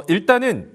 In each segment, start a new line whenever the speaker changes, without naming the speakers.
일단은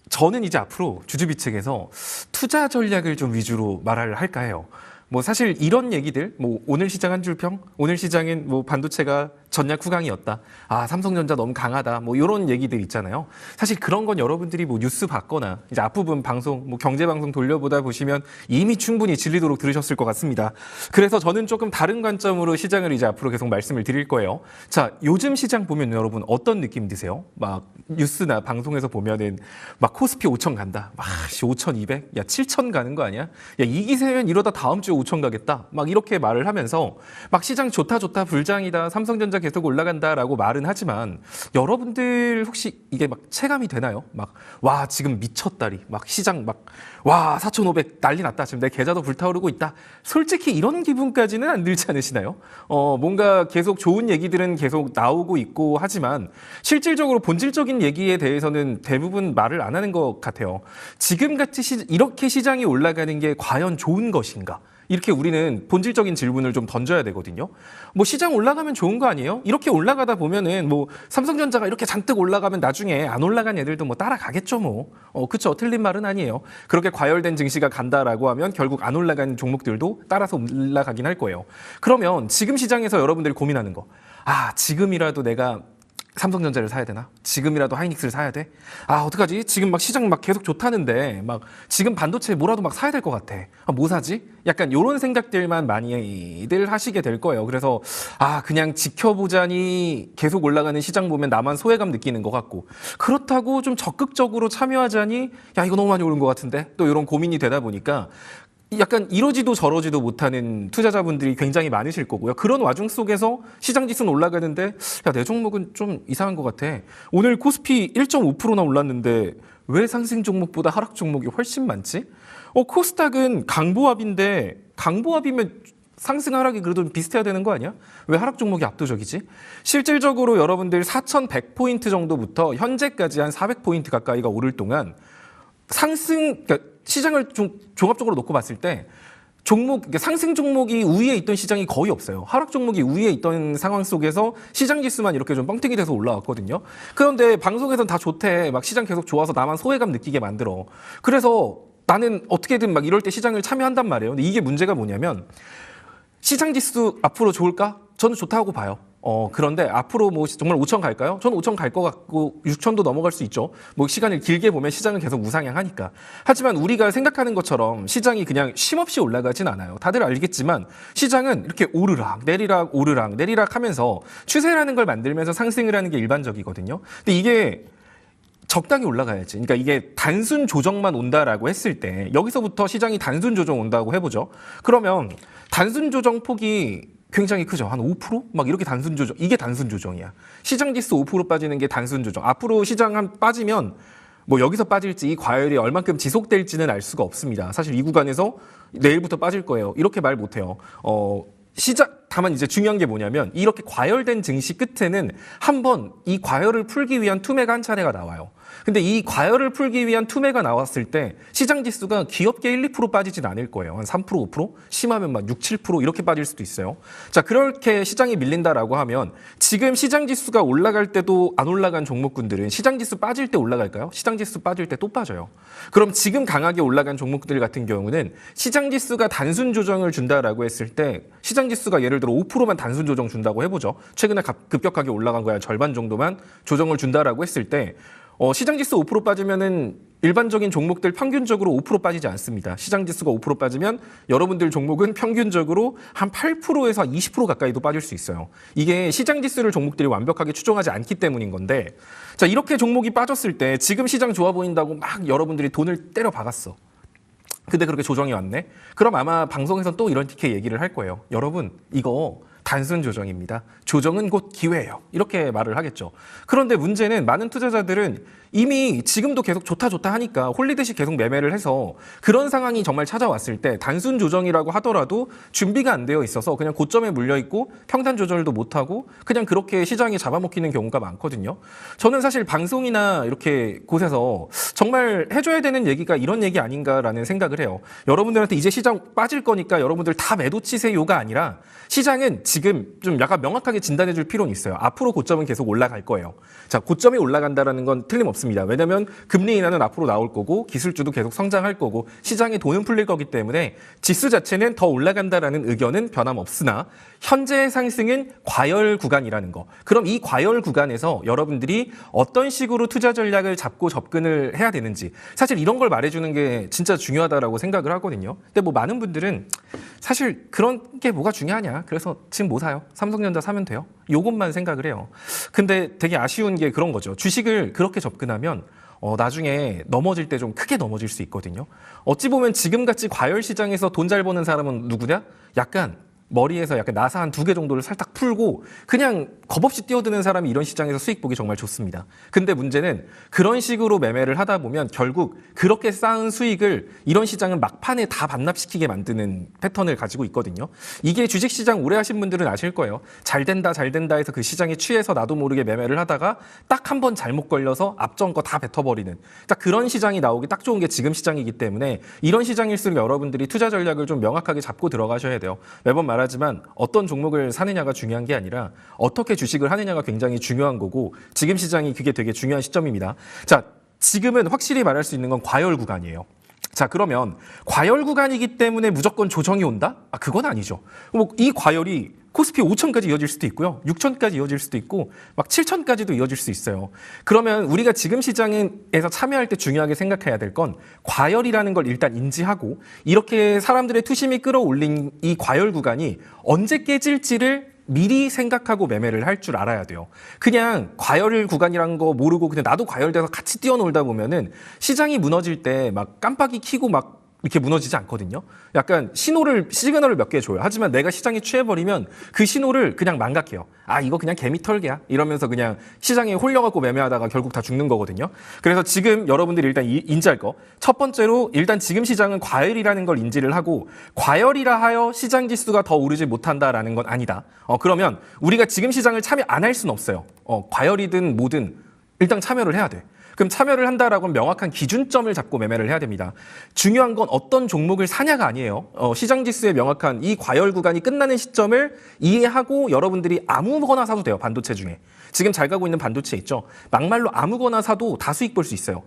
저는 이제 앞으로 주주비 측에서 투자 전략을 좀 위주로 말을 할까 해요. 뭐 사실 이런 얘기들, 뭐 오늘 시장 한 줄 평, 오늘 시장은 뭐 반도체가 전략 후강이었다. 아, 삼성전자 너무 강하다. 뭐 이런 얘기들 있잖아요. 사실 그런 건 여러분들이 뭐 뉴스 봤거나 이제 앞부분 방송, 뭐 경제 방송 돌려보다 보시면 이미 충분히 질리도록 들으셨을 것 같습니다. 그래서 저는 조금 다른 관점으로 시장을 이제 앞으로 계속 말씀을 드릴 거예요. 자, 요즘 시장 보면 여러분 어떤 느낌 드세요? 막 뉴스나 방송에서 보면은 막 코스피 5천 간다. 막 5,200, 야 7천 가는 거 아니야? 야 이 기세면 이러다 다음 주에 5천 가겠다. 막 이렇게 말을 하면서 막 시장 좋다 불장이다. 삼성전자 계속 올라간다라고 말은 하지만 여러분들 혹시 이게 막 체감이 되나요? 막 와 지금 미쳤다리. 막 시장 막 와 4,500 난리 났다. 지금 내 계좌도 불타오르고 있다. 솔직히 이런 기분까지는 안 들지 않으시나요? 뭔가 계속 좋은 얘기들은 계속 나오고 있고 하지만 실질적으로 본질적인 얘기에 대해서는 대부분 말을 안 하는 것 같아요. 지금같이 이렇게 시장이 올라가는 게 과연 좋은 것인가? 이렇게 우리는 본질적인 질문을 좀 던져야 되거든요. 뭐 시장 올라가면 좋은 거 아니에요? 이렇게 올라가다 보면은 뭐 삼성전자가 이렇게 잔뜩 올라가면 나중에 안 올라간 애들도 뭐 따라가겠죠 뭐. 그쵸. 틀린 말은 아니에요. 그렇게 과열된 증시가 간다라고 하면 결국 안 올라간 종목들도 따라서 올라가긴 할 거예요. 그러면 지금 시장에서 여러분들이 고민하는 거. 아, 지금이라도 내가 삼성전자를 사야 되나? 지금이라도 하이닉스를 사야 돼? 아, 어떡하지? 지금 막 시장 막 계속 좋다는데 막 지금 반도체 뭐라도 막 사야 될 것 같아. 아, 뭐 사지? 약간 이런 생각들만 많이들 하시게 될 거예요. 그래서 아, 그냥 지켜보자니 계속 올라가는 시장 보면 나만 소외감 느끼는 것 같고 그렇다고 좀 적극적으로 참여하자니 야, 이거 너무 많이 오른 것 같은데? 또 이런 고민이 되다 보니까 약간 이러지도 저러지도 못하는 투자자분들이 굉장히 많으실 거고요. 그런 와중 속에서 시장 지수는 올라가는데 야, 내 종목은 좀 이상한 것 같아. 오늘 코스피 1.5%나 올랐는데 왜 상승 종목보다 하락 종목이 훨씬 많지? 코스닥은 강보합인데 강보합이면 상승 하락이 그래도 비슷해야 되는 거 아니야? 왜 하락 종목이 압도적이지? 실질적으로 여러분들 4,100포인트 정도부터 현재까지 한 400포인트 가까이가 오를 동안 그러니까 시장을 좀 종합적으로 놓고 봤을 때 그러니까 상승 종목이 우위에 있던 시장이 거의 없어요. 하락 종목이 우위에 있던 상황 속에서 시장 지수만 이렇게 좀 뻥튀기 돼서 올라왔거든요. 그런데 방송에서는 다 좋대. 막 시장 계속 좋아서 나만 소외감 느끼게 만들어. 그래서 나는 어떻게든 막 이럴 때 시장을 참여한단 말이에요. 근데 이게 문제가 뭐냐면 시장 지수 앞으로 좋을까? 저는 좋다고 봐요. 그런데 앞으로 뭐 정말 5천 갈까요? 저는 5천 갈 것 같고 6천도 넘어갈 수 있죠. 뭐 시간을 길게 보면 시장은 계속 우상향하니까. 하지만 우리가 생각하는 것처럼 시장이 그냥 쉼없이 올라가진 않아요. 다들 알겠지만 시장은 이렇게 오르락 내리락 오르락 내리락 하면서 추세라는 걸 만들면서 상승을 하는 게 일반적이거든요. 근데 이게 적당히 올라가야지. 그러니까 이게 단순 조정만 온다라고 했을 때 여기서부터 시장이 단순 조정 온다고 해보죠. 그러면 단순 조정 폭이 굉장히 크죠. 한 5%? 막 이렇게 단순 조정. 이게 단순 조정이야. 시장 지수 5% 빠지는 게 단순 조정. 앞으로 시장 한 빠지면 뭐 여기서 빠질지 이 과열이 얼만큼 지속될지는 알 수가 없습니다. 사실 이 구간에서 내일부터 빠질 거예요. 이렇게 말 못해요. 다만 이제 중요한 게 뭐냐면 이렇게 과열된 증시 끝에는 한번 이 과열을 풀기 위한 투매가 한 차례가 나와요. 근데 이 과열을 풀기 위한 투매가 나왔을 때 시장 지수가 귀엽게 1, 2% 빠지진 않을 거예요. 한 3%, 5%? 심하면 막 6, 7% 이렇게 빠질 수도 있어요. 자, 그렇게 시장이 밀린다라고 하면 지금 시장 지수가 올라갈 때도 안 올라간 종목군들은 시장 지수 빠질 때 올라갈까요? 시장 지수 빠질 때 또 빠져요. 그럼 지금 강하게 올라간 종목들 같은 경우는 시장 지수가 단순 조정을 준다라고 했을 때 시장 지수가 예를 들어 5%만 단순 조정 준다고 해보죠. 최근에 급격하게 올라간 거야 절반 정도만 조정을 준다라고 했을 때 시장 지수 5% 빠지면은 일반적인 종목들 평균적으로 5% 빠지지 않습니다. 시장 지수가 5% 빠지면 여러분들 종목은 평균적으로 한 8%에서 20% 가까이도 빠질 수 있어요. 이게 시장 지수를 종목들이 완벽하게 추종하지 않기 때문인 건데 자, 이렇게 종목이 빠졌을 때 지금 시장 좋아 보인다고 막 여러분들이 돈을 때려 박았어. 근데 그렇게 조정이 왔네? 그럼 아마 방송에서 또 이런 티켓 얘기를 할 거예요. 여러분, 이거 단순 조정입니다. 조정은 곧 기회예요. 이렇게 말을 하겠죠. 그런데 문제는 많은 투자자들은 이미 지금도 계속 좋다 하니까 홀리듯이 계속 매매를 해서 그런 상황이 정말 찾아왔을 때 단순 조정이라고 하더라도 준비가 안 되어 있어서 그냥 고점에 물려있고 평단 조절도 못하고 그냥 그렇게 시장이 잡아먹히는 경우가 많거든요. 저는 사실 방송이나 이렇게 곳에서 정말 해줘야 되는 얘기가 이런 얘기 아닌가라는 생각을 해요. 여러분들한테 이제 시장 빠질 거니까 여러분들 다 매도 치세요가 아니라 시장은 지금 좀 약간 명확하게 진단해 줄 필요는 있어요. 앞으로 고점은 계속 올라갈 거예요. 자, 고점이 올라간다라는 건 틀림없습니다. 왜냐하면 금리 인하는 앞으로 나올 거고 기술주도 계속 성장할 거고 시장에 돈은 풀릴 거기 때문에 지수 자체는 더 올라간다라는 의견은 변함없으나 현재의 상승은 과열 구간이라는 거. 그럼 이 과열 구간에서 여러분들이 어떤 식으로 투자 전략을 잡고 접근을 해야 되는지 사실 이런 걸 말해주는 게 진짜 중요하다라고 생각을 하거든요. 근데 뭐 많은 분들은 사실 그런 게 뭐가 중요하냐. 그래서 지금 뭐 사요? 삼성전자 사면 돼요? 요것만 생각을 해요. 근데 되게 아쉬운 게 그런 거죠. 주식을 그렇게 접근하면 나중에 넘어질 때 좀 크게 넘어질 수 있거든요. 어찌 보면 지금같이 과열 시장에서 돈 잘 버는 사람은 누구냐? 약간 머리에서 약간 나사 한 2개 정도를 살짝 풀고 그냥 겁없이 뛰어드는 사람이 이런 시장에서 수익 보기 정말 좋습니다. 근데 문제는 그런 식으로 매매를 하다 보면 결국 그렇게 쌓은 수익을 이런 시장은 막판에 다 반납시키게 만드는 패턴을 가지고 있거든요. 이게 주식시장 오래 하신 분들은 아실 거예요. 잘 된다 해서 그 시장에 취해서 나도 모르게 매매를 하다가 딱 한 번 잘못 걸려서 앞전 거 다 뱉어버리는 딱 그런 시장이 나오기 딱 좋은 게 지금 시장이기 때문에 이런 시장일수록 여러분들이 투자 전략을 좀 명확하게 잡고 들어가셔야 돼요. 매번 말하지만 어떤 종목을 사느냐가 중요한 게 아니라 어떻게 주식을 하느냐가 굉장히 중요한 거고 지금 시장이 그게 되게 중요한 시점입니다. 자, 지금은 확실히 말할 수 있는 건 과열 구간이에요. 자, 그러면 과열 구간이기 때문에 무조건 조정이 온다? 그건 아니죠. 뭐 이 과열이 코스피 5천까지 이어질 수도 있고요. 6천까지 이어질 수도 있고 막 7천까지도 이어질 수 있어요. 그러면 우리가 지금 시장에서 참여할 때 중요하게 생각해야 될 건 과열이라는 걸 일단 인지하고 이렇게 사람들의 투심이 끌어올린 이 과열 구간이 언제 깨질지를 미리 생각하고 매매를 할 줄 알아야 돼요. 그냥 과열 구간이란 거 모르고 그냥 나도 과열돼서 같이 뛰어놀다 보면은 시장이 무너질 때 막 깜빡이 켜고 막 이렇게 무너지지 않거든요. 약간 시그널을 몇 개 줘요. 하지만 내가 시장에 취해버리면 그 신호를 그냥 망각해요. 이거 그냥 개미털개야. 이러면서 그냥 시장에 홀려갖고 매매하다가 결국 다 죽는 거거든요. 그래서 지금 여러분들이 일단 인지할 거. 첫 번째로 일단 지금 시장은 과열이라는 걸 인지를 하고 과열이라 하여 시장 지수가 더 오르지 못한다라는 건 아니다. 그러면 우리가 지금 시장을 참여 안 할 수는 없어요. 과열이든 뭐든 일단 참여를 해야 돼. 그럼 참여를 한다라고 하면 명확한 기준점을 잡고 매매를 해야 됩니다. 중요한 건 어떤 종목을 사냐가 아니에요. 시장 지수의 명확한 이 과열 구간이 끝나는 시점을 이해하고 여러분들이 아무거나 사도 돼요. 반도체 중에. 지금 잘 가고 있는 반도체 있죠. 막말로 아무거나 사도 다 수익 볼 수 있어요.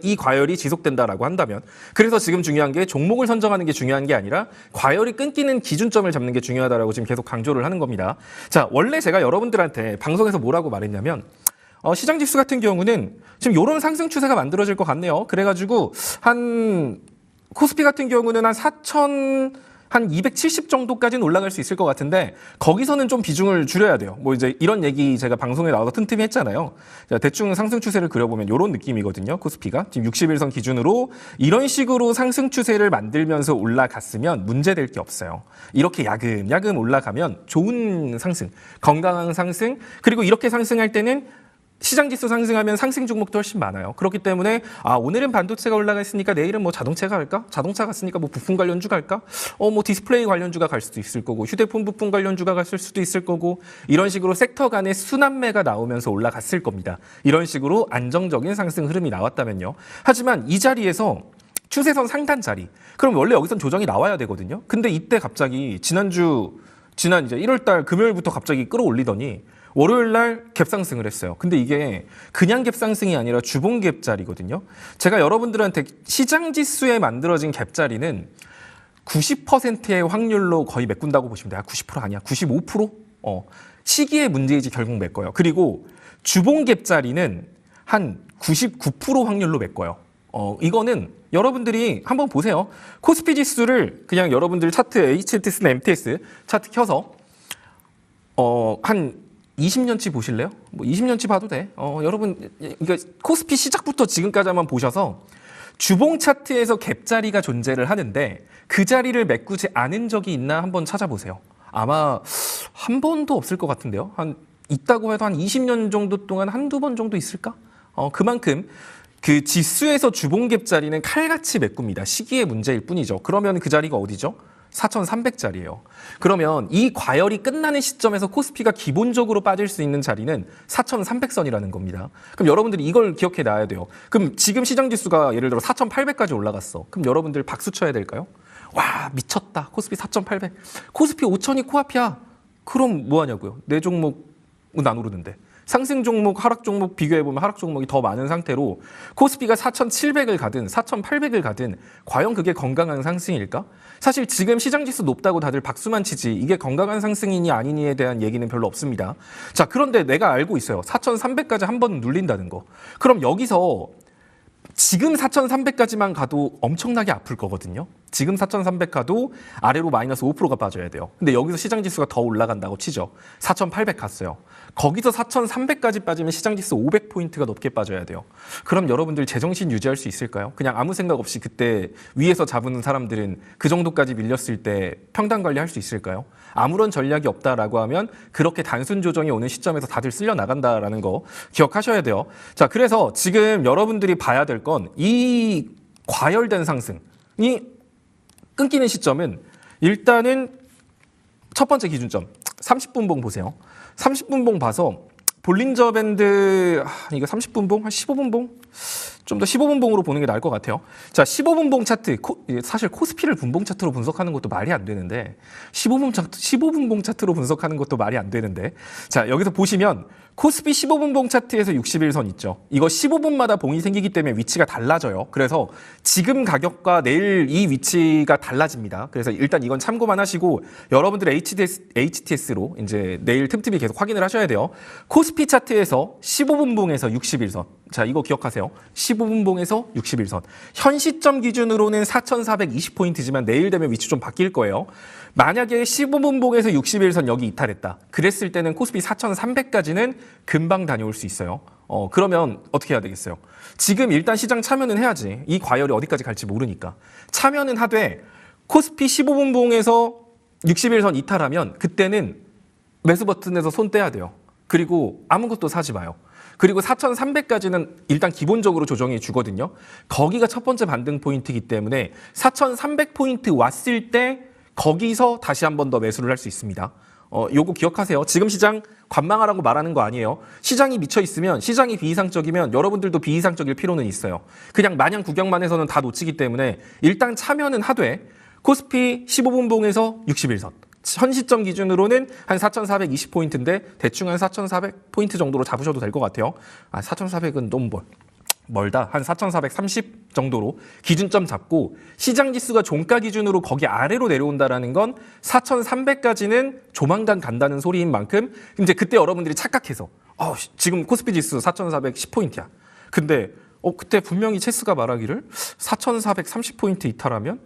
이 과열이 지속된다라고 한다면. 그래서 지금 중요한 게 종목을 선정하는 게 중요한 게 아니라 과열이 끊기는 기준점을 잡는 게 중요하다라고 지금 계속 강조를 하는 겁니다. 자, 원래 제가 여러분들한테 방송에서 뭐라고 말했냐면 시장 지수 같은 경우는 지금 이런 상승 추세가 만들어질 것 같네요. 그래가지고 코스피 같은 경우는 한 270 정도까지는 올라갈 수 있을 것 같은데 거기서는 좀 비중을 줄여야 돼요. 뭐 이제 이런 얘기 제가 방송에 나와서 틈틈이 했잖아요. 대충 상승 추세를 그려보면 이런 느낌이거든요. 코스피가 지금 61선 기준으로 이런 식으로 상승 추세를 만들면서 올라갔으면 문제될 게 없어요. 이렇게 야금야금 올라가면 좋은 상승, 건강한 상승, 그리고 이렇게 상승할 때는 시장지수 상승하면 상승 종목도 훨씬 많아요. 그렇기 때문에 오늘은 반도체가 올라가 있으니까 내일은 뭐 자동차가 갈까? 자동차 갔으니까 뭐 부품 관련주 갈까? 뭐 디스플레이 관련주가 갈 수도 있을 거고 휴대폰 부품 관련주가 갔을 수도 있을 거고 이런 식으로 섹터 간의 순환매가 나오면서 올라갔을 겁니다. 이런 식으로 안정적인 상승 흐름이 나왔다면요. 하지만 이 자리에서 추세선 상단 자리. 그럼 원래 여기선 조정이 나와야 되거든요. 근데 이때 갑자기 지난 이제 1월 달 금요일부터 갑자기 끌어올리더니 월요일 날 갭상승을 했어요. 근데 이게 그냥 갭상승이 아니라 주봉 갭자리거든요. 제가 여러분들한테 시장 지수에 만들어진 갭자리는 90%의 확률로 거의 메꾼다고 보시면 돼요. 90% 아니야. 95%? 시기의 문제이지 결국 메꿔요. 그리고 주봉 갭자리는 한 99% 확률로 메꿔요. 이거는 여러분들이 한번 보세요. 코스피 지수를 그냥 여러분들 차트 HTS나 MTS 차트 켜서 한 20년치 보실래요? 뭐 20년치 봐도 돼. 여러분 그러니까 코스피 시작부터 지금까지 한번 보셔서 주봉 차트에서 갭자리가 존재를 하는데 그 자리를 메꾸지 않은 적이 있나 한번 찾아보세요. 아마 한 번도 없을 것 같은데요. 있다고 해도 한 20년 정도 동안 한두 번 정도 있을까? 그만큼 그 지수에서 주봉 갭자리는 칼같이 메꿉니다. 시기의 문제일 뿐이죠. 그러면 그 자리가 어디죠? 4,300짜리예요. 그러면 이 과열이 끝나는 시점에서 코스피가 기본적으로 빠질 수 있는 자리는 4,300선이라는 겁니다. 그럼 여러분들이 이걸 기억해 놔야 돼요. 그럼 지금 시장 지수가 예를 들어 4,800까지 올라갔어. 그럼 여러분들 박수 쳐야 될까요? 와, 미쳤다. 코스피 4,800. 코스피 5,000이 코앞이야. 그럼 뭐 하냐고요. 내 종목은 안 오르는데. 상승 종목, 하락 종목 비교해보면 하락 종목이 더 많은 상태로 코스피가 4,700을 가든 4,800을 가든 과연 그게 건강한 상승일까? 사실 지금 시장지수 높다고 다들 박수만 치지 이게 건강한 상승이니 아니니에 대한 얘기는 별로 없습니다. 자, 그런데 내가 알고 있어요. 4,300까지 한 번 눌린다는 거. 그럼 여기서 지금 4,300까지만 가도 엄청나게 아플 거거든요. 지금 4,300 가도 아래로 마이너스 5%가 빠져야 돼요. 근데 여기서 시장지수가 더 올라간다고 치죠. 4,800 갔어요. 거기서 4,300까지 빠지면 시장지수 500포인트가 높게 빠져야 돼요. 그럼 여러분들 제정신 유지할 수 있을까요? 그냥 아무 생각 없이 그때 위에서 잡은 사람들은 그 정도까지 밀렸을 때 평단 관리할 수 있을까요? 아무런 전략이 없다라고 하면 그렇게 단순 조정이 오는 시점에서 다들 쓸려 나간다라는 거 기억하셔야 돼요. 자, 그래서 지금 여러분들이 봐야 될 건 이 과열된 상승이 끊기는 시점은 일단은 첫 번째 기준점 30분 봉 보세요. 30분 봉 봐서 볼린저 밴드 이거 30분 봉? 한 15분 봉? 좀 더 15분 봉으로 보는 게 나을 것 같아요. 자, 15분 봉 차트 사실 코스피를 분봉 차트로 분석하는 것도 말이 안 되는데 15분 봉 차트로 분석하는 것도 말이 안 되는데 자, 여기서 보시면 코스피 15분 봉 차트에서 60일선 있죠. 이거 15분마다 봉이 생기기 때문에 위치가 달라져요. 그래서 지금 가격과 내일 이 위치가 달라집니다. 그래서 일단 이건 참고만 하시고 여러분들 HTS로 이제 내일 틈틈이 계속 확인을 하셔야 돼요. 코스피 차트에서 15분 봉에서 60일선. 자, 이거 기억하세요. 15분 봉에서 60일선. 현 시점 기준으로는 4,420포인트지만 내일 되면 위치 좀 바뀔 거예요. 만약에 15분 봉에서 60일선 여기 이탈했다. 그랬을 때는 코스피 4,300까지는 금방 다녀올 수 있어요. 그러면 어떻게 해야 되겠어요? 지금 일단 시장 참여는 해야지. 이 과열이 어디까지 갈지 모르니까. 참여는 하되 코스피 15분 봉에서 60일선 이탈하면 그때는 매수 버튼에서 손 떼야 돼요. 그리고 아무것도 사지 마요. 그리고 4,300까지는 일단 기본적으로 조정이 주거든요. 거기가 첫 번째 반등 포인트이기 때문에 4,300포인트 왔을 때 거기서 다시 한 번 더 매수를 할 수 있습니다. 요거 기억하세요. 지금 시장 관망하라고 말하는 거 아니에요. 시장이 미쳐 있으면 시장이 비이상적이면 여러분들도 비이상적일 필요는 있어요. 그냥 마냥 구경만 해서는 다 놓치기 때문에 일단 참여는 하되 코스피 15분 봉에서 60일선. 현 시점 기준으로는 한 4,420포인트인데 대충 한 4,400포인트 정도로 잡으셔도 될 것 같아요. 4,400은 너무 멀다. 한 4,430 정도로 기준점 잡고 시장 지수가 종가 기준으로 거기 아래로 내려온다라는 건 4,300까지는 조만간 간다는 소리인 만큼 이제 그때 여러분들이 착각해서 지금 코스피 지수 4,410포인트야. 근데 그때 분명히 체스가 말하기를 4,430포인트 이탈하면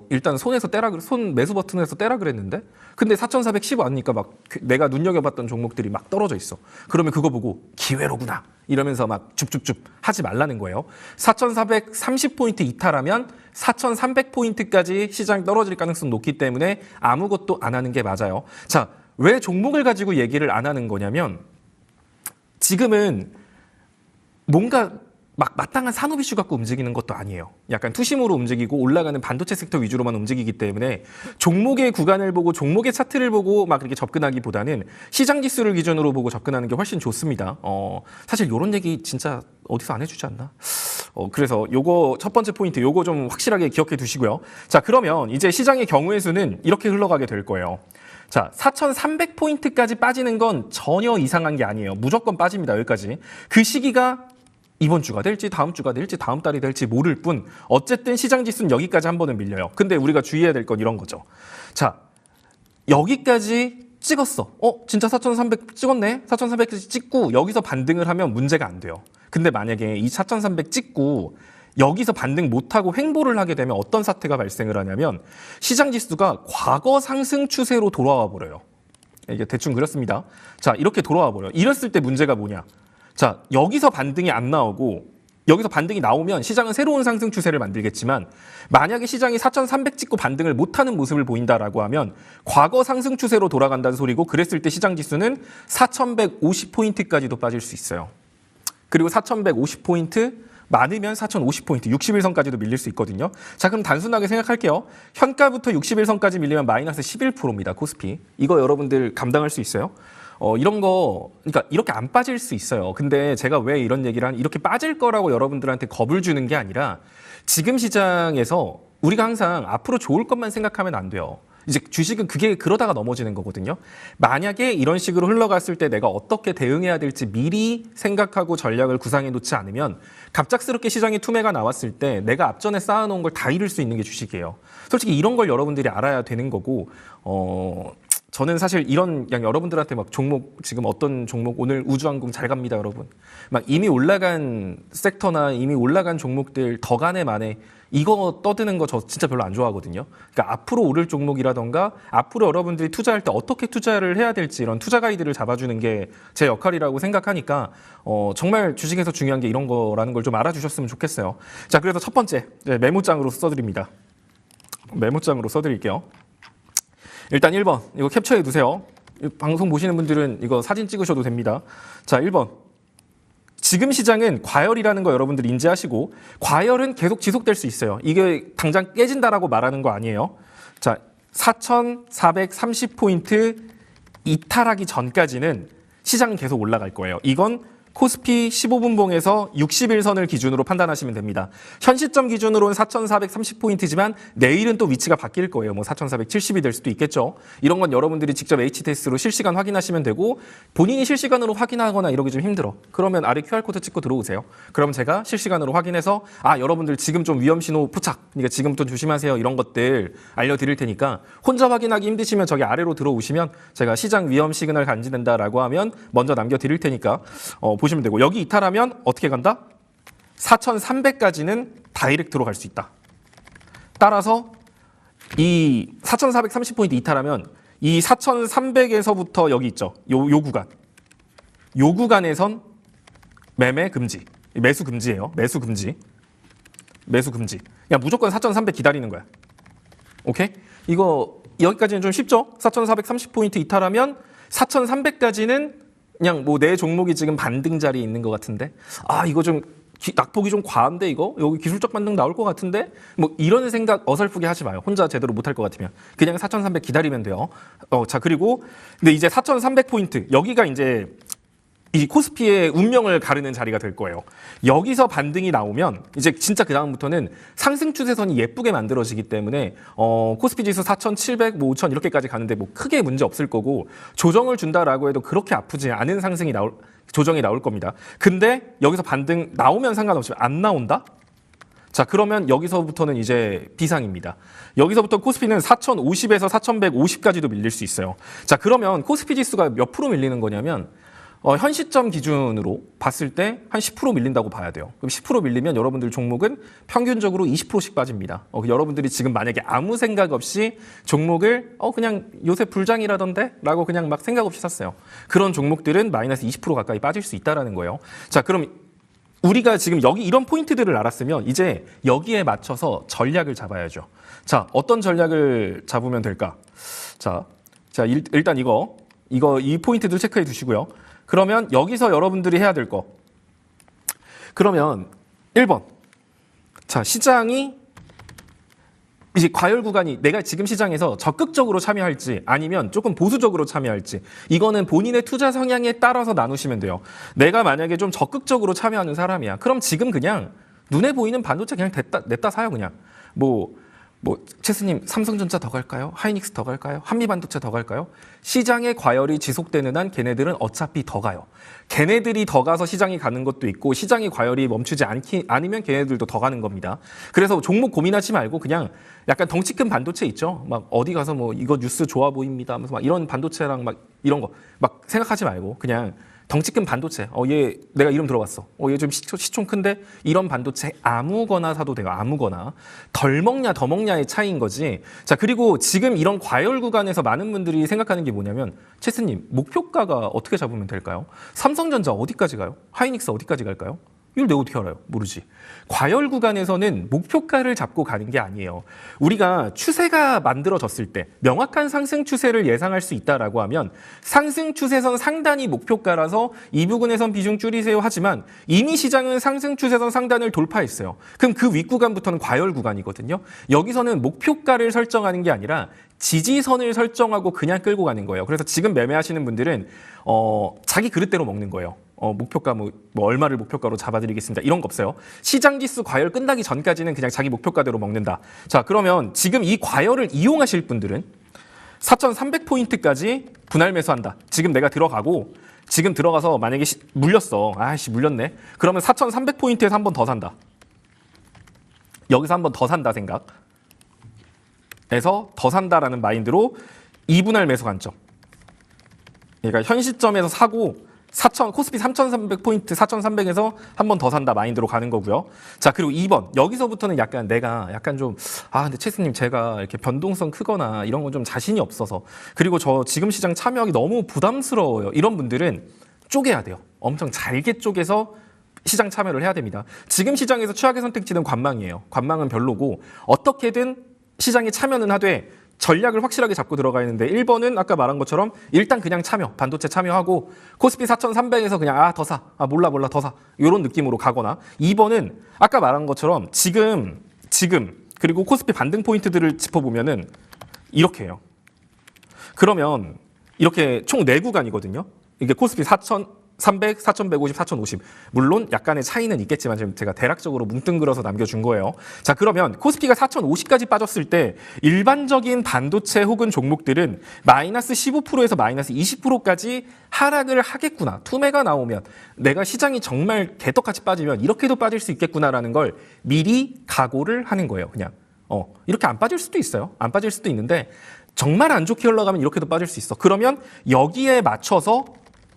일단 손 매수 버튼에서 떼라 그랬는데 근데 4,410 왔으니까 막 내가 눈여겨봤던 종목들이 막 떨어져 있어. 그러면 그거 보고 기회로구나 이러면서 막 줍줍줍 하지 말라는 거예요. 4,430포인트 이탈하면 4,300포인트까지 시장 떨어질 가능성 높기 때문에 아무것도 안 하는 게 맞아요. 자, 왜 종목을 가지고 얘기를 안 하는 거냐면 지금은 뭔가 막 마땅한 산업 이슈 갖고 움직이는 것도 아니에요. 약간 투심으로 움직이고 올라가는 반도체 섹터 위주로만 움직이기 때문에 종목의 구간을 보고 종목의 차트를 보고 막 그렇게 접근하기보다는 시장 지수를 기준으로 보고 접근하는 게 훨씬 좋습니다. 사실 이런 얘기 진짜 어디서 안 해주지 않나? 그래서 요거 첫 번째 포인트 요거 좀 확실하게 기억해 두시고요. 자, 그러면 이제 시장의 경우의 수는 이렇게 흘러가게 될 거예요. 자, 4,300포인트까지 빠지는 건 전혀 이상한 게 아니에요. 무조건 빠집니다. 여기까지. 그 시기가 이번 주가 될지 다음 주가 될지 다음 달이 될지 모를 뿐 어쨌든 시장 지수는 여기까지 한 번은 밀려요. 근데 우리가 주의해야 될 건 이런 거죠. 자, 여기까지 찍었어. 진짜 4,300 찍었네. 4,300까지 찍고 여기서 반등을 하면 문제가 안 돼요. 근데 만약에 이 4,300 찍고 여기서 반등 못하고 횡보를 하게 되면 어떤 사태가 발생을 하냐면 시장 지수가 과거 상승 추세로 돌아와 버려요. 이게 대충 그렇습니다. 자, 이렇게 돌아와 버려요. 이랬을 때 문제가 뭐냐? 자, 여기서 반등이 안 나오고 여기서 반등이 나오면 시장은 새로운 상승 추세를 만들겠지만 만약에 시장이 4,300 찍고 반등을 못하는 모습을 보인다라고 하면 과거 상승 추세로 돌아간다는 소리고 그랬을 때 시장 지수는 4,150포인트까지도 빠질 수 있어요. 그리고 4,150포인트 많으면 4,050포인트, 60일선까지도 밀릴 수 있거든요. 자, 그럼 단순하게 생각할게요. 현가부터 60일선까지 밀리면 마이너스 11%입니다. 코스피. 이거 여러분들 감당할 수 있어요? 이런 거, 그러니까 이렇게 안 빠질 수 있어요. 근데 제가 왜 이런 얘기를 이렇게 빠질 거라고 여러분들한테 겁을 주는 게 아니라 지금 시장에서 우리가 항상 앞으로 좋을 것만 생각하면 안 돼요. 이제 주식은 그게 그러다가 넘어지는 거거든요. 만약에 이런 식으로 흘러갔을 때 내가 어떻게 대응해야 될지 미리 생각하고 전략을 구상해 놓지 않으면 갑작스럽게 시장에 투매가 나왔을 때 내가 앞전에 쌓아놓은 걸 다 잃을 수 있는 게 주식이에요. 솔직히 이런 걸 여러분들이 알아야 되는 거고, 저는 사실 이런 그냥 여러분들한테 막 종목 지금 어떤 종목 오늘 우주항공 잘 갑니다 여러분. 막 이미 올라간 섹터나 이미 올라간 종목들 더 가네 마네 이거 떠드는 거 저 진짜 별로 안 좋아하거든요. 그러니까 앞으로 오를 종목이라던가 앞으로 여러분들이 투자할 때 어떻게 투자를 해야 될지 이런 투자 가이드를 잡아주는 게 제 역할이라고 생각하니까 정말 주식에서 중요한 게 이런 거라는 걸 좀 알아주셨으면 좋겠어요. 자, 그래서 첫 번째 메모장으로 써드립니다. 메모장으로 써드릴게요. 일단 1번 이거 캡처해 두세요. 방송 보시는 분들은 이거 사진 찍으셔도 됩니다. 자, 1번 지금 시장은 과열이라는 거 여러분들 인지하시고 과열은 계속 지속될 수 있어요. 이게 당장 깨진다라고 말하는 거 아니에요. 자, 4,430포인트 이탈하기 전까지는 시장은 계속 올라갈 거예요. 이건 코스피 15분봉에서 60일선을 기준으로 판단하시면 됩니다. 현 시점 기준으로는 4,430포인트지만 내일은 또 위치가 바뀔 거예요. 뭐 4,470이 될 수도 있겠죠. 이런 건 여러분들이 직접 HTS로 실시간 확인하시면 되고 본인이 실시간으로 확인하거나 이러기 좀 힘들어. 그러면 아래 QR코드 찍고 들어오세요. 그럼 제가 실시간으로 확인해서 여러분들 지금 좀 위험신호 포착, 그러니까 지금부터 조심하세요. 이런 것들 알려드릴 테니까 혼자 확인하기 힘드시면 저기 아래로 들어오시면 제가 시장 위험 시그널 감지된다라고 하면 먼저 남겨드릴 테니까 보시면 되고 여기 이탈하면 어떻게 간다? 4,300까지는 다이렉트로 갈 수 있다. 따라서 이 4,430포인트 이탈하면 이 4,300에서부터 여기 있죠. 요 구간. 요 구간에선 매매 금지. 매수 금지예요. 매수 금지. 매수 금지. 그냥 무조건 4,300 기다리는 거야. 오케이? 이거 여기까지는 좀 쉽죠? 4,430포인트 이탈하면 4,300까지는 그냥 뭐 내 종목이 지금 반등 자리에 있는 것 같은데 이거 좀 낙폭이 좀 과한데 이거 여기 기술적 반등 나올 것 같은데 뭐 이런 생각 어설프게 하지 마요. 혼자 제대로 못할 것 같으면 그냥 4,300 기다리면 돼요. 자, 그리고 근데 이제 4,300포인트 여기가 이제 이 코스피의 운명을 가르는 자리가 될 거예요. 여기서 반등이 나오면 이제 진짜 그 다음부터는 상승 추세선이 예쁘게 만들어지기 때문에 코스피 지수 4,700, 뭐 5,000 이렇게까지 가는데 뭐 크게 문제 없을 거고 조정을 준다라고 해도 그렇게 아프지 않은 조정이 나올 겁니다. 근데 여기서 반등 나오면 상관없이 안 나온다? 자, 그러면 여기서부터는 이제 비상입니다. 여기서부터 코스피는 4,050에서 4,150까지도 밀릴 수 있어요. 자, 그러면 코스피 지수가 몇 프로 밀리는 거냐면 현 시점 기준으로 봤을 때 한 10% 밀린다고 봐야 돼요. 그럼 10% 밀리면 여러분들 종목은 평균적으로 20%씩 빠집니다. 여러분들이 지금 만약에 아무 생각 없이 종목을 그냥 요새 불장이라던데? 라고 그냥 막 생각 없이 샀어요. 그런 종목들은 마이너스 20% 가까이 빠질 수 있다는 거예요. 자, 그럼 우리가 지금 여기 이런 포인트들을 알았으면 이제 여기에 맞춰서 전략을 잡아야죠. 자, 어떤 전략을 잡으면 될까? 자, 일단 이 포인트들 체크해 두시고요. 그러면 여기서 여러분들이 해야 될 거. 그러면 1번. 자, 시장이 이제 과열 구간이 내가 지금 시장에서 적극적으로 참여할지 아니면 조금 보수적으로 참여할지 이거는 본인의 투자 성향에 따라서 나누시면 돼요. 내가 만약에 좀 적극적으로 참여하는 사람이야. 그럼 지금 그냥 눈에 보이는 반도체 그냥 냈다 사요 그냥. 최스님 삼성전자 더 갈까요? 하이닉스 더 갈까요? 한미반도체 더 갈까요? 시장의 과열이 지속되는 한 걔네들은 어차피 더 가요. 걔네들이 더 가서 시장이 가는 것도 있고 시장의 과열이 멈추지 않으면 걔네들도 더 가는 겁니다. 그래서 종목 고민하지 말고 그냥 약간 덩치 큰 반도체 있죠? 막 어디 가서 뭐 이거 뉴스 좋아 보입니다 하면서 막 이런 반도체랑 막 이런 거 막 생각하지 말고 그냥 덩치 큰 반도체. 얘 내가 이름 들어봤어. 얘 좀 시총 큰데 이런 반도체 아무거나 사도 돼요. 아무거나. 덜 먹냐 더 먹냐의 차이인 거지. 자, 그리고 지금 이런 과열 구간에서 많은 분들이 생각하는 게 뭐냐면 최스님 목표가가 어떻게 잡으면 될까요? 삼성전자 어디까지 가요? 하이닉스 어디까지 갈까요? 이걸 내가 어떻게 알아요? 모르지. 과열 구간에서는 목표가를 잡고 가는 게 아니에요. 우리가 추세가 만들어졌을 때 명확한 상승 추세를 예상할 수 있다라고 하면 상승 추세선 상단이 목표가라서 이 부분에선 비중 줄이세요 하지만 이미 시장은 상승 추세선 상단을 돌파했어요. 그럼 그 윗구간부터는 과열 구간이거든요. 여기서는 목표가를 설정하는 게 아니라 지지선을 설정하고 그냥 끌고 가는 거예요. 그래서 지금 매매하시는 분들은 자기 그릇대로 먹는 거예요. 목표가 뭐 얼마를 목표가로 잡아드리겠습니다. 이런 거 없어요. 시장 지수 과열 끝나기 전까지는 그냥 자기 목표가대로 먹는다. 자, 그러면 지금 이 과열을 이용하실 분들은 4,300포인트까지 분할 매수한다. 지금 내가 들어가고 지금 들어가서 만약에 물렸어. 아이씨 물렸네. 그러면 4,300포인트에서 한 번 더 산다. 여기서 한 번 더 산다 생각. 에서 더 산다라는 마인드로 2분할 매수 관점. 그러니까 현 시점에서 사고 코스피 3,300포인트, 4,300에서 한 번 더 산다 마인드로 가는 거고요. 자, 그리고 2번. 여기서부터는 약간 내가 약간 좀 근데 최스님 제가 이렇게 변동성 크거나 이런 건 좀 자신이 없어서 그리고 저 지금 시장 참여하기 너무 부담스러워요. 이런 분들은 쪼개야 돼요. 엄청 잘게 쪼개서 시장 참여를 해야 됩니다. 지금 시장에서 최악의 선택지는 관망이에요. 관망은 별로고 어떻게든 시장에 참여는 하되 전략을 확실하게 잡고 들어가야 하는데 1번은 아까 말한 것처럼 일단 그냥 참여, 반도체 참여하고 코스피 4,300에서 그냥 더 사, 몰라 더 사 이런 느낌으로 가거나 2번은 아까 말한 것처럼 지금 그리고 코스피 반등 포인트들을 짚어보면은 이렇게 해요. 그러면 이렇게 총 4구간이거든요. 이게 코스피 4,300, 4,150, 4,050. 물론 약간의 차이는 있겠지만 지금 제가 대략적으로 뭉뚱그려서 남겨준 거예요. 자, 그러면 코스피가 4,050까지 빠졌을 때 일반적인 반도체 혹은 종목들은 마이너스 15%에서 마이너스 20%까지 하락을 하겠구나. 투매가 나오면 내가 시장이 정말 개떡같이 빠지면 이렇게도 빠질 수 있겠구나라는 걸 미리 각오를 하는 거예요. 그냥 이렇게 안 빠질 수도 있어요. 안 빠질 수도 있는데 정말 안 좋게 흘러가면 이렇게도 빠질 수 있어. 그러면 여기에 맞춰서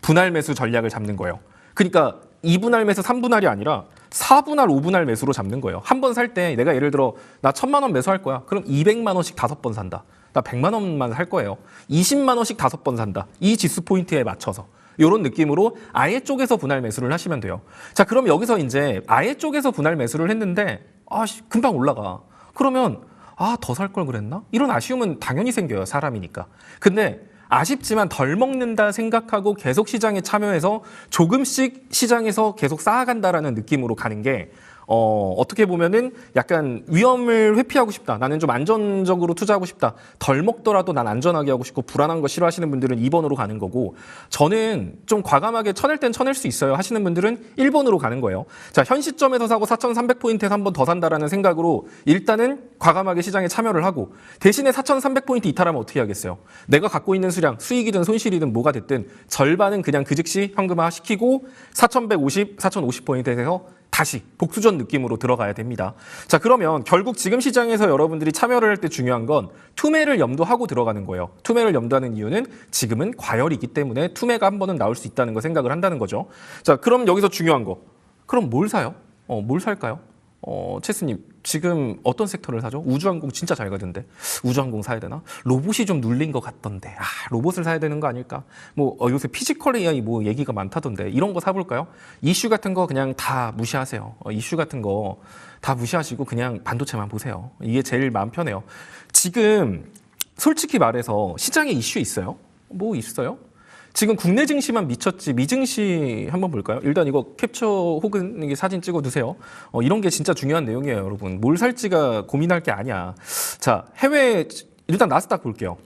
분할 매수 전략을 잡는 거예요. 그러니까 2분할 매수 3분할이 아니라 4분할, 5분할 매수로 잡는 거예요. 한 번 살 때 내가 예를 들어 나 1,000만 원 매수할 거야. 그럼 200만 원씩 5번 산다. 나 100만 원만 살 거예요. 20만 원씩 5번 산다. 이 지수 포인트에 맞춰서. 이런 느낌으로 아예 쪼개서 분할 매수를 하시면 돼요. 자, 그럼 여기서 이제 아예 쪼개서 분할 매수를 했는데 금방 올라가. 그러면 더 살 걸 그랬나? 이런 아쉬움은 당연히 생겨요. 사람이니까. 근데 아쉽지만 덜 먹는다 생각하고 계속 시장에 참여해서 조금씩 시장에서 계속 쌓아간다라는 느낌으로 가는 게 어떻게 보면은 약간 위험을 회피하고 싶다. 나는 좀 안전적으로 투자하고 싶다. 덜 먹더라도 난 안전하게 하고 싶고 불안한 거 싫어하시는 분들은 2번으로 가는 거고 저는 좀 과감하게 쳐낼 땐 쳐낼 수 있어요 하시는 분들은 1번으로 가는 거예요. 자, 현 시점에서 사고 4,300포인트에서 한 번 더 산다라는 생각으로 일단은 과감하게 시장에 참여를 하고 대신에 4,300포인트 이탈하면 어떻게 하겠어요? 내가 갖고 있는 수량, 수익이든 손실이든 뭐가 됐든 절반은 그냥 그 즉시 현금화 시키고 4,150, 4,050포인트에서 다시 복수전 느낌으로 들어가야 됩니다. 자, 그러면 결국 지금 시장에서 여러분들이 참여를 할 때 중요한 건 투매를 염두하고 들어가는 거예요. 투매를 염두하는 이유는 지금은 과열이기 때문에 투매가 한 번은 나올 수 있다는 거 생각을 한다는 거죠. 자, 그럼 여기서 중요한 거. 그럼 뭘 사요? 뭘 살까요? 체스님, 지금 어떤 섹터를 사죠? 우주항공 진짜 잘 가던데. 우주항공 사야 되나? 로봇이 좀 눌린 것 같던데. 로봇을 사야 되는 거 아닐까? 요새 피지컬 AI 얘기가 많다던데. 이런 거 사볼까요? 이슈 같은 거 그냥 다 무시하세요. 이슈 같은 거 다 무시하시고 그냥 반도체만 보세요. 이게 제일 마음 편해요. 지금 솔직히 말해서 시장에 이슈 있어요? 뭐 있어요? 지금 국내 증시만 미쳤지 미증시 한번 볼까요? 일단 이거 캡처 혹은 이게 사진 찍어 두세요. 이런 게 진짜 중요한 내용이에요, 여러분. 뭘 살지가 고민할 게 아니야. 자, 해외 일단 나스닥 볼게요.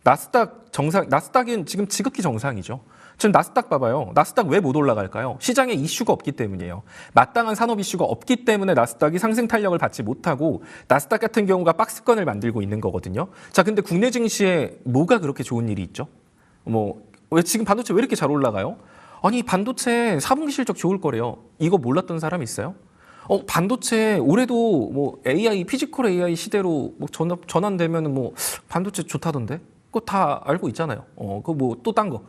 나스닥은 지금 지극히 정상이죠. 지금 나스닥 봐봐요. 나스닥 왜 못 올라갈까요? 시장에 이슈가 없기 때문이에요. 마땅한 산업 이슈가 없기 때문에 나스닥이 상승 탄력을 받지 못하고 나스닥 같은 경우가 박스권을 만들고 있는 거거든요. 자, 근데 국내 증시에 뭐가 그렇게 좋은 일이 있죠? 왜 지금 반도체 왜 이렇게 잘 올라가요? 아니, 반도체 4분기 실적 좋을 거래요. 이거 몰랐던 사람 있어요? 반도체 올해도 AI, 피지컬 AI 시대로 전환되면 반도체 좋다던데? 그거 다 알고 있잖아요. 그거 또 딴 거.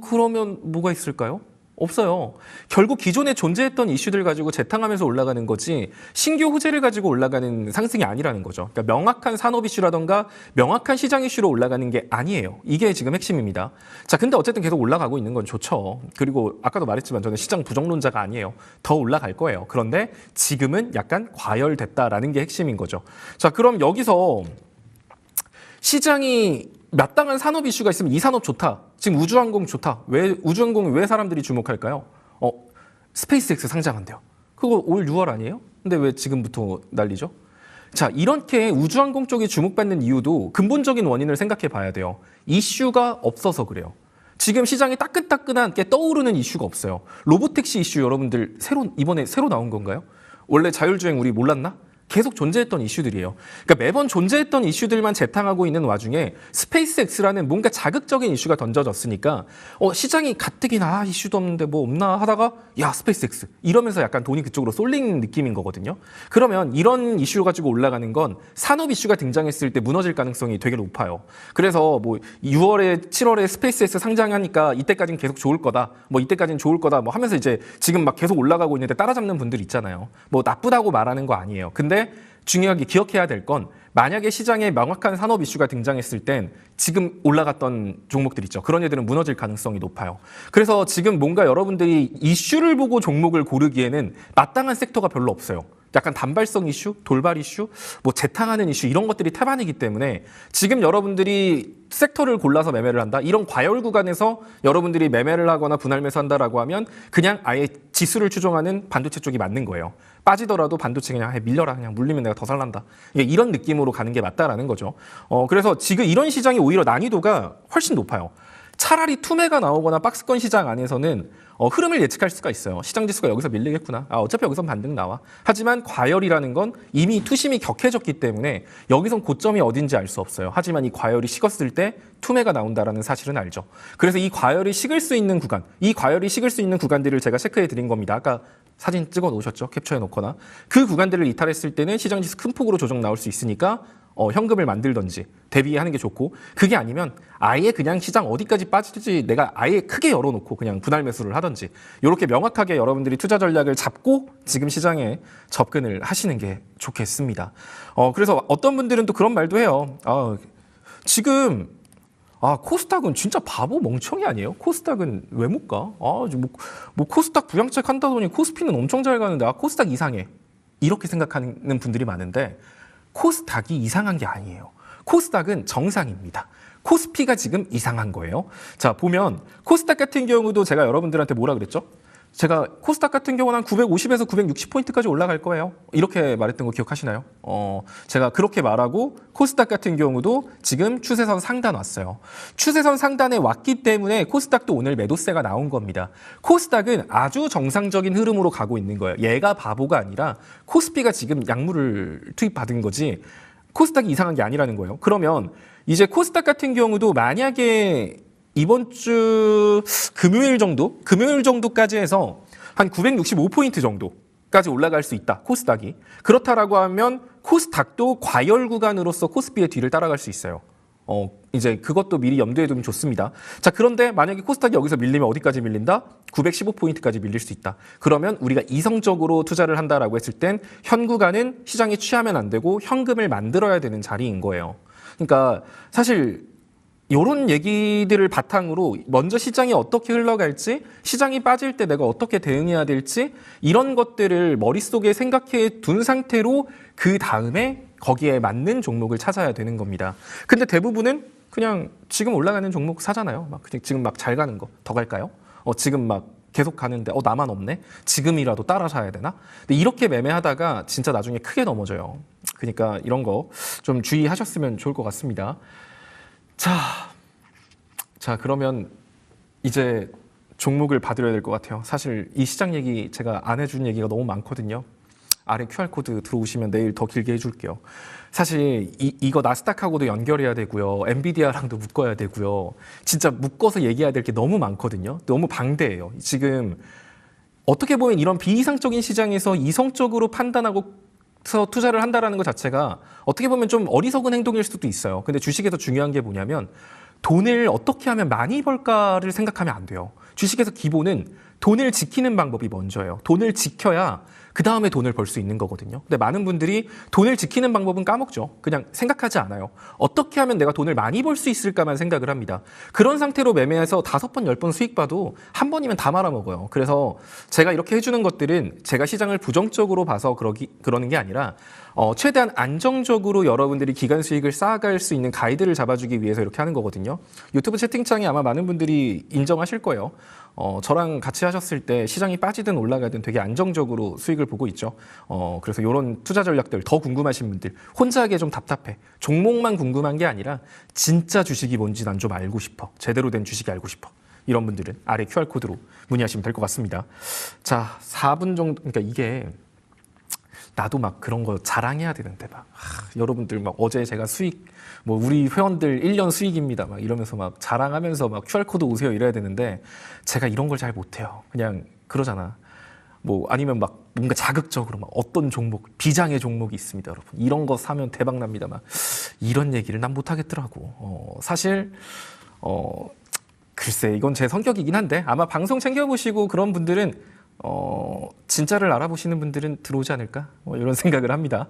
그러면 뭐가 있을까요? 없어요. 결국 기존에 존재했던 이슈들 가지고 재탕하면서 올라가는 거지 신규 호재를 가지고 올라가는 상승이 아니라는 거죠. 그러니까 명확한 산업 이슈라던가 명확한 시장 이슈로 올라가는 게 아니에요. 이게 지금 핵심입니다. 자, 근데 어쨌든 계속 올라가고 있는 건 좋죠. 그리고 아까도 말했지만 저는 시장 부정론자가 아니에요. 더 올라갈 거예요. 그런데 지금은 약간 과열됐다라는 게 핵심인 거죠. 자, 그럼 여기서 시장이 마땅한 산업 이슈가 있으면 이 산업 좋다. 지금 우주항공 좋다. 왜 우주항공이 왜 사람들이 주목할까요? 스페이스X 상장한대요. 그거 올 6월 아니에요? 근데 왜 지금부터 난리죠? 자, 이렇게 우주항공 쪽이 주목받는 이유도 근본적인 원인을 생각해 봐야 돼요. 이슈가 없어서 그래요. 지금 시장에 따끈따끈한 게 떠오르는 이슈가 없어요. 로보택시 이슈 여러분들 이번에 새로 나온 건가요? 원래 자율주행 우리 몰랐나? 계속 존재했던 이슈들이에요. 그러니까 매번 존재했던 이슈들만 재탕하고 있는 와중에 스페이스X라는 뭔가 자극적인 이슈가 던져졌으니까 시장이 가뜩이나 이슈도 없는데 뭐 없나 하다가 야 스페이스X 이러면서 약간 돈이 그쪽으로 쏠린 느낌인 거거든요. 그러면 이런 이슈 가지고 올라가는 건 산업 이슈가 등장했을 때 무너질 가능성이 되게 높아요. 그래서 뭐 6월에 7월에 스페이스X 상장하니까 이때까지는 계속 좋을 거다. 뭐 이때까지는 좋을 거다. 뭐 하면서 이제 지금 막 계속 올라가고 있는데 따라잡는 분들 있잖아요. 뭐 나쁘다고 말하는 거 아니에요. 근데 중요하게 기억해야 될 건 만약에 시장에 명확한 산업 이슈가 등장했을 땐 지금 올라갔던 종목들 있죠. 그런 애들은 무너질 가능성이 높아요. 그래서 지금 뭔가 여러분들이 이슈를 보고 종목을 고르기에는 마땅한 섹터가 별로 없어요. 약간 단발성 이슈, 돌발 이슈, 뭐 재탕하는 이슈 이런 것들이 태반이기 때문에 지금 여러분들이 섹터를 골라서 매매를 한다. 이런 과열 구간에서 여러분들이 매매를 하거나 분할 매수한다라고 하면 그냥 아예 지수를 추종하는 반도체 쪽이 맞는 거예요. 빠지더라도 반도체 그냥 밀려라. 그냥 물리면 내가 더 살란다. 이런 느낌으로 가는 게 맞다라는 거죠. 그래서 지금 이런 시장이 오히려 난이도가 훨씬 높아요. 차라리 투매가 나오거나 박스권 시장 안에서는 흐름을 예측할 수가 있어요. 시장 지수가 여기서 밀리겠구나. 어차피 여기선 반등 나와. 하지만 과열이라는 건 이미 투심이 격해졌기 때문에 여기선 고점이 어딘지 알 수 없어요. 하지만 이 과열이 식었을 때 투매가 나온다라는 사실은 알죠. 그래서 이 과열이 식을 수 있는 구간, 이 과열이 식을 수 있는 구간들을 제가 체크해 드린 겁니다. 아까 사진 찍어 놓으셨죠? 캡처해 놓거나. 그 구간들을 이탈했을 때는 시장 지수 큰 폭으로 조정 나올 수 있으니까 현금을 만들던지 대비하는 게 좋고 그게 아니면 아예 그냥 시장 어디까지 빠질지 내가 아예 크게 열어놓고 그냥 분할 매수를 하던지 이렇게 명확하게 여러분들이 투자 전략을 잡고 지금 시장에 접근을 하시는 게 좋겠습니다. 그래서 어떤 분들은 또 그런 말도 해요. 지금 코스닥은 진짜 바보 멍청이 아니에요? 코스닥은 왜 못 가? 뭐 코스닥 부양책 한다더니 코스피는 엄청 잘 가는데 코스닥 이상해. 이렇게 생각하는 분들이 많은데 코스닥이 이상한 게 아니에요. 코스닥은 정상입니다. 코스피가 지금 이상한 거예요. 자, 보면 코스닥 같은 경우도 제가 여러분들한테 뭐라 그랬죠? 제가 코스닥 같은 경우는 한 950에서 960포인트까지 올라갈 거예요. 이렇게 말했던 거 기억하시나요? 제가 그렇게 말하고 코스닥 같은 경우도 지금 추세선 상단 왔어요. 추세선 상단에 왔기 때문에 코스닥도 오늘 매도세가 나온 겁니다. 코스닥은 아주 정상적인 흐름으로 가고 있는 거예요. 얘가 바보가 아니라 코스피가 지금 약물을 투입받은 거지 코스닥이 이상한 게 아니라는 거예요. 그러면 이제 코스닥 같은 경우도 만약에 이번 주 금요일 정도까지 해서 한 965포인트 정도까지 올라갈 수 있다. 코스닥이. 그렇다라고 하면 코스닥도 과열 구간으로서 코스피의 뒤를 따라갈 수 있어요. 이제 그것도 미리 염두에 두면 좋습니다. 자, 그런데 만약에 코스닥이 여기서 밀리면 어디까지 밀린다? 915포인트까지 밀릴 수 있다. 그러면 우리가 이성적으로 투자를 한다라고 했을 땐 현 구간은 시장이 취하면 안 되고 현금을 만들어야 되는 자리인 거예요. 그러니까 사실 이런 얘기들을 바탕으로 먼저 시장이 어떻게 흘러갈지, 시장이 빠질 때 내가 어떻게 대응해야 될지 이런 것들을 머릿속에 생각해 둔 상태로 그 다음에 거기에 맞는 종목을 찾아야 되는 겁니다. 근데 대부분은 그냥 지금 올라가는 종목 사잖아요. 막 그냥 지금 막 잘 가는 거 더 갈까요? 지금 막 계속 가는데 나만 없네? 지금이라도 따라 사야 되나? 근데 이렇게 매매하다가 진짜 나중에 크게 넘어져요. 그러니까 이런 거 좀 주의하셨으면 좋을 것 같습니다. 자, 그러면 이제 종목을 봐드려야 될 것 같아요. 사실 이 시장 얘기 제가 안 해준 얘기가 너무 많거든요. 아래 QR코드 들어오시면 내일 더 길게 해줄게요. 사실 이거 나스닥하고도 연결해야 되고요. 엔비디아랑도 묶어야 되고요. 진짜 묶어서 얘기해야 될 게 너무 많거든요. 너무 방대해요. 지금 어떻게 보면 이런 비이상적인 시장에서 이성적으로 판단하고 투자를 한다는 것 자체가 어떻게 보면 좀 어리석은 행동일 수도 있어요. 근데 주식에서 중요한 게 뭐냐면 돈을 어떻게 하면 많이 벌까를 생각하면 안 돼요. 주식에서 기본은 돈을 지키는 방법이 먼저예요. 돈을 지켜야 그 다음에 돈을 벌 수 있는 거거든요. 근데 많은 분들이 돈을 지키는 방법은 까먹죠. 그냥 생각하지 않아요. 어떻게 하면 내가 돈을 많이 벌 수 있을까만 생각을 합니다. 그런 상태로 매매해서 5번, 10번 수익 봐도 한 번이면 다 말아먹어요. 그래서 제가 이렇게 해주는 것들은 제가 시장을 부정적으로 봐서 그러는 게 아니라 최대한 안정적으로 여러분들이 기간 수익을 쌓아갈 수 있는 가이드를 잡아주기 위해서 이렇게 하는 거거든요. 유튜브 채팅창에 아마 많은 분들이 인정하실 거예요. 저랑 같이 하셨을 때 시장이 빠지든 올라가든 되게 안정적으로 수익을 보고 있죠. 그래서 이런 투자 전략들 더 궁금하신 분들, 혼자 하기에 좀 답답해. 종목만 궁금한 게 아니라 진짜 주식이 뭔지 난 좀 알고 싶어. 제대로 된 주식이 알고 싶어. 이런 분들은 아래 QR코드로 문의하시면 될 것 같습니다. 자, 4분 정도, 그러니까 이게 나도 막 그런 거 자랑해야 되는데 막 여러분들 막 어제 제가 수익 뭐 우리 회원들 1년 수익입니다 막 이러면서 막 자랑하면서 막 QR코드 오세요 이래야 되는데 제가 이런 걸 잘 못해요. 그냥 그러잖아. 뭐 아니면 막 뭔가 자극적으로 막 어떤 종목 비장의 종목이 있습니다 여러분 이런 거 사면 대박 납니다 막 이런 얘기를 난 못하겠더라고. 사실 글쎄 이건 제 성격이긴 한데 아마 방송 챙겨보시고 그런 분들은 진짜를 알아보시는 분들은 들어오지 않을까 뭐 이런 생각을 합니다.